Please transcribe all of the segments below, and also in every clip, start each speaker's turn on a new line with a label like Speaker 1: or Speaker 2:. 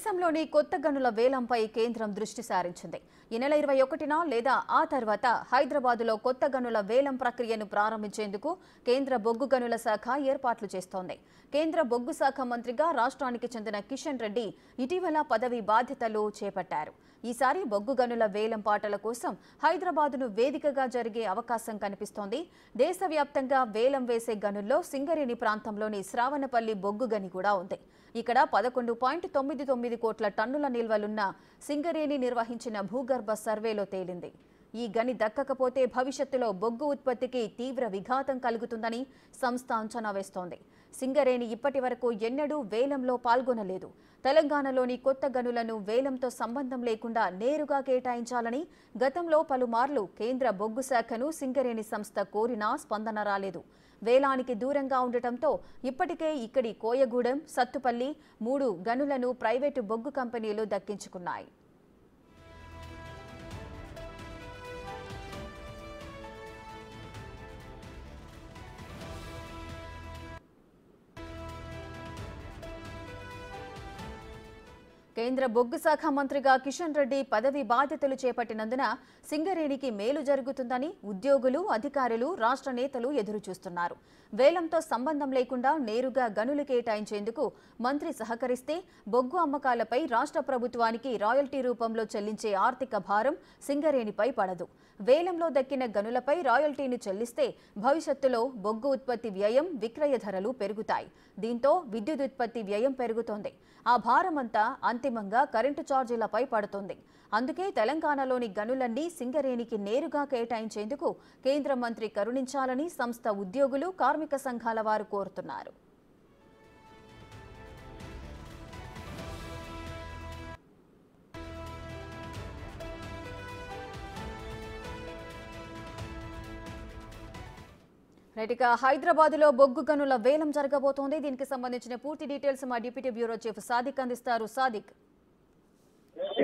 Speaker 1: దేశంలోని కొత్త గనుల వేలంపై కేంద్రం దృష్టి సారించింది. ఈ నెల 21న లేదా ఆ తర్వాత హైదరాబాద్లో కొత్త గనుల వేలం ప్రక్రియను ప్రారంభించేందుకు కేంద్ర బొగ్గు గనుల శాఖ ఏర్పాట్లు చేస్తోంది. కేంద్ర బొగ్గు శాఖ మంత్రిగా రాష్ట్రానికి చెందిన కిషన్ రెడ్డి ఇటీవల పదవి బాధ్యతలు చేపట్టారు. ఈసారి బొగ్గు గనుల వేలం పాటల కోసం హైదరాబాద్ను వేదికగా జరిగే అవకాశం కనిపిస్తోంది. దేశవ్యాప్తంగా వేలం వేసే గనుల్లో సింగరేణి ప్రాంతంలోని శ్రావణపల్లి బొగ్గు గని కూడా ఉంది. ఇక్కడ 11.99 కోట్ల టన్నుల నిల్వలున్న సింగరేణి నిర్వహించిన భూగర్భ సర్వేలో తేలింది. ఈ గని దక్కకపోతే భవిష్యత్తులో బొగ్గు ఉత్పత్తికి తీవ్ర విఘాతం కలుగుతుందని సంస్థ అంచనా వేస్తోంది. సింగరేణి ఇప్పటి వరకు ఎన్నడూ వేలంలో పాల్గొనలేదు. తెలంగాణలోని కొత్త గనులను వేలంతో సంబంధం లేకుండా నేరుగా కేటాయించాలని గతంలో పలుమార్లు కేంద్ర బొగ్గు శాఖను సింగరేణి సంస్థ కోరినా స్పందన రాలేదు. వేలానికి దూరంగా ఉండటంతో ఇప్పటికే ఇక్కడి కోయగూడెం, సత్తుపల్లి 3 గనులను ప్రైవేటు బొగ్గు కంపెనీలు దక్కించుకున్నాయి. కేంద్ర బొగ్గు శాఖ మంత్రిగా కిషన్ రెడ్డి పదవి బాధ్యతలు చేపట్టినందున సింగరేణికి మేలు జరుగుతుందని ఉద్యోగులు, అధికారులు, రాష్ట్ర నేతలు ఎదురుచూస్తున్నారు. వేలంతో సంబంధం లేకుండా నేరుగా గనులు కేటాయించేందుకు మంత్రి సహకరిస్తే బొగ్గు అమ్మకాలపై రాష్ట్ర ప్రభుత్వానికి రాయల్టీ రూపంలో చెల్లించే ఆర్థిక భారం సింగరేణిపై పడదు. వేలంలో దక్కిన గనులపై రాయల్టీని చెల్లిస్తే భవిష్యత్తులో బొగ్గు ఉత్పత్తి వ్యయం, విక్రయ ధరలు పెరుగుతాయి. దీంతో విద్యుత్ ఉత్పత్తి వ్యయం పెరుగుతోంది. ఆ భారమంతా అంతిమంగా కరెంటు ఛార్జీలపై పడుతుంది. అందుకే తెలంగాణలోని గనులన్నీ సింగరేణికి నేరుగా కేటాయించేందుకు కేంద్ర మంత్రి కరుణించాలని సంస్థ ఉద్యోగులు, కార్మిక సంఘాల వారు కోరుతున్నారు. రైట్, హైదరాబాద్లో బొగ్గు గనుల వేలం జరగబోతోంది. దీనికి సంబంధించిన పూర్తి డీటెయిల్స్ మా డిప్యూటీ బ్యూరో చీఫ్ సాదిక్ అందిస్తారు. సాదిక్.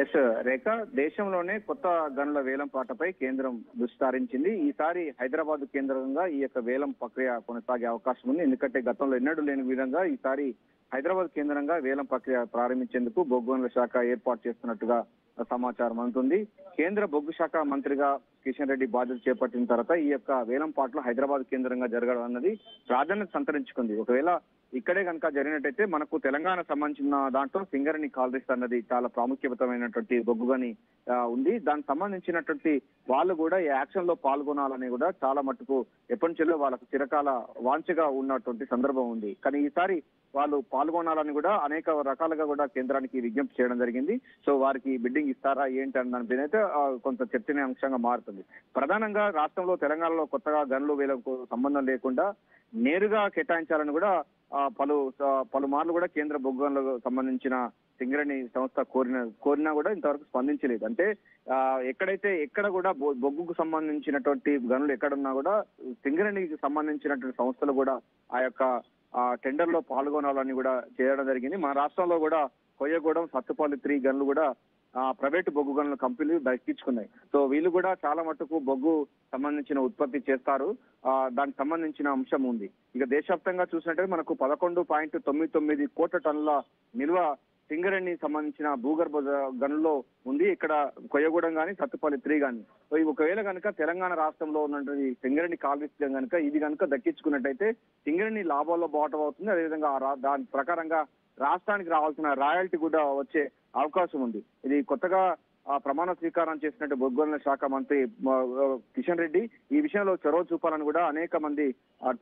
Speaker 2: ఎస్ రేఖ, దేశంలోనే కొత్త గనుల వేలం పాటపై కేంద్రం దృష్టి సారించింది. ఈసారి హైదరాబాద్ కేంద్రంగా ఈ యొక్క వేలం ప్రక్రియ కొనసాగే అవకాశం ఉంది. ఎందుకంటే గతంలో ఎన్నడూ లేని విధంగా ఈసారి హైదరాబాద్ కేంద్రంగా వేలం ప్రక్రియ ప్రారంభించేందుకు బొగ్గు గనుల శాఖ ఏర్పాటు చేస్తున్నట్టుగా సమాచారం అందుతుంది. కేంద్ర బొగ్గు శాఖ మంత్రిగా కిషన్ రెడ్డి బాధ్యత చేపట్టిన తర్వాత ఈ యొక్క వేలం పాటలు హైదరాబాద్ కేంద్రంగా జరగడం అన్నది ప్రాధాన్యత సంతరించుకుంది. ఒకవేళ ఇక్కడే కనుక జరిగినట్టయితే మనకు తెలంగాణ సంబంధించిన దాంట్లో సింగరేణి కాలరీస్ అన్నది చాలా ప్రాముఖ్యమైనటువంటి బొగ్గుగని ఉంది. దానికి సంబంధించినటువంటి వాళ్ళు కూడా ఈ యాక్షన్ లో పాల్గొనాలని కూడా చాలా మట్టుకు ఎప్పటి నుంచో వాళ్ళకు చిరకాల వాంఛగా ఉన్నటువంటి సందర్భం ఉంది. కానీ ఈసారి వాళ్ళు పాల్గొనాలని కూడా అనేక రకాలుగా కూడా కేంద్రానికి విజ్ఞప్తి చేయడం జరిగింది. సో వారికి బిడ్డింగ్ ఇస్తారా ఏంటి అన్న దానిపైన అయితే కొంత చర్చనీయాంశంగా మారుతుంది. ప్రధానంగా రాష్ట్రంలో తెలంగాణలో కొత్తగా గనులు వేలకు సంబంధం లేకుండా నేరుగా కేటాయించాలని కూడా పలుమార్లు కూడా కేంద్ర బొగ్గు గనులకు సంబంధించిన సింగరేణి సంస్థ కోరినా కూడా ఇంతవరకు స్పందించలేదు. అంటే ఎక్కడ కూడా బొగ్గుకు సంబంధించినటువంటి గనులు ఎక్కడున్నా కూడా సింగరేణికి సంబంధించినటువంటి సంస్థలు కూడా ఆ యొక్క టెండర్ లో పాల్గొనాలని కూడా చేయడం జరిగింది. మన రాష్ట్రంలో కూడా కోయగూడెం, సత్తుపల్లి 3 గనులు కూడా ప్రైవేటు బొగ్గు గనుల కంపెనీలు దక్కించుకున్నాయి. సో వీళ్ళు కూడా చాలా మట్టుకు బొగ్గు సంబంధించిన ఉత్పత్తి చేస్తారు. దానికి సంబంధించిన అంశం ఉంది. ఇక దేశవ్యాప్తంగా చూసినట్టే మనకు 11.99 కోట్ల టన్నుల నిల్వ సింగరేణి సంబంధించిన భూగర్భ గనుల్లో ఉంది. ఇక్కడ కొయ్యగూడెం కానీ, సత్తుపల్లి 3 కానీ. ఒకవేళ కనుక తెలంగాణ రాష్ట్రంలో ఉన్నటువంటి సింగరేణి కాలరీస్ కనుక ఇది కనుక దక్కించుకున్నట్టయితే సింగరేణి లాభాల్లో బాటం అవుతుంది. అదేవిధంగా దాని ప్రకారంగా రాష్ట్రానికి రావాల్సిన రాయల్టీ కూడా వచ్చే అవకాశం ఉంది. ఇది కొత్తగా ప్రమాణ స్వీకారం చేసినట్టు బొగ్గు గనుల శాఖ మంత్రి కిషన్ రెడ్డి ఈ విషయంలో చొరవ చూపాలని కూడా అనేక మంది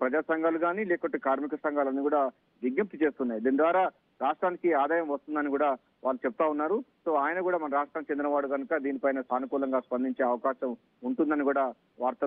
Speaker 2: ప్రజా సంఘాలు కానీ లేకుంటే కార్మిక సంఘాలని కూడా విజ్ఞప్తి చేస్తున్నాయి. దీని ద్వారా రాష్ట్రానికి ఆదాయం వస్తుందని కూడా వాళ్ళు చెప్తా ఉన్నారు. సో ఆయన కూడా మన రాష్ట్రానికి చెందినవాడు కనుక దీనిపైన సానుకూలంగా స్పందించే అవకాశం ఉంటుందని కూడా వార్తలు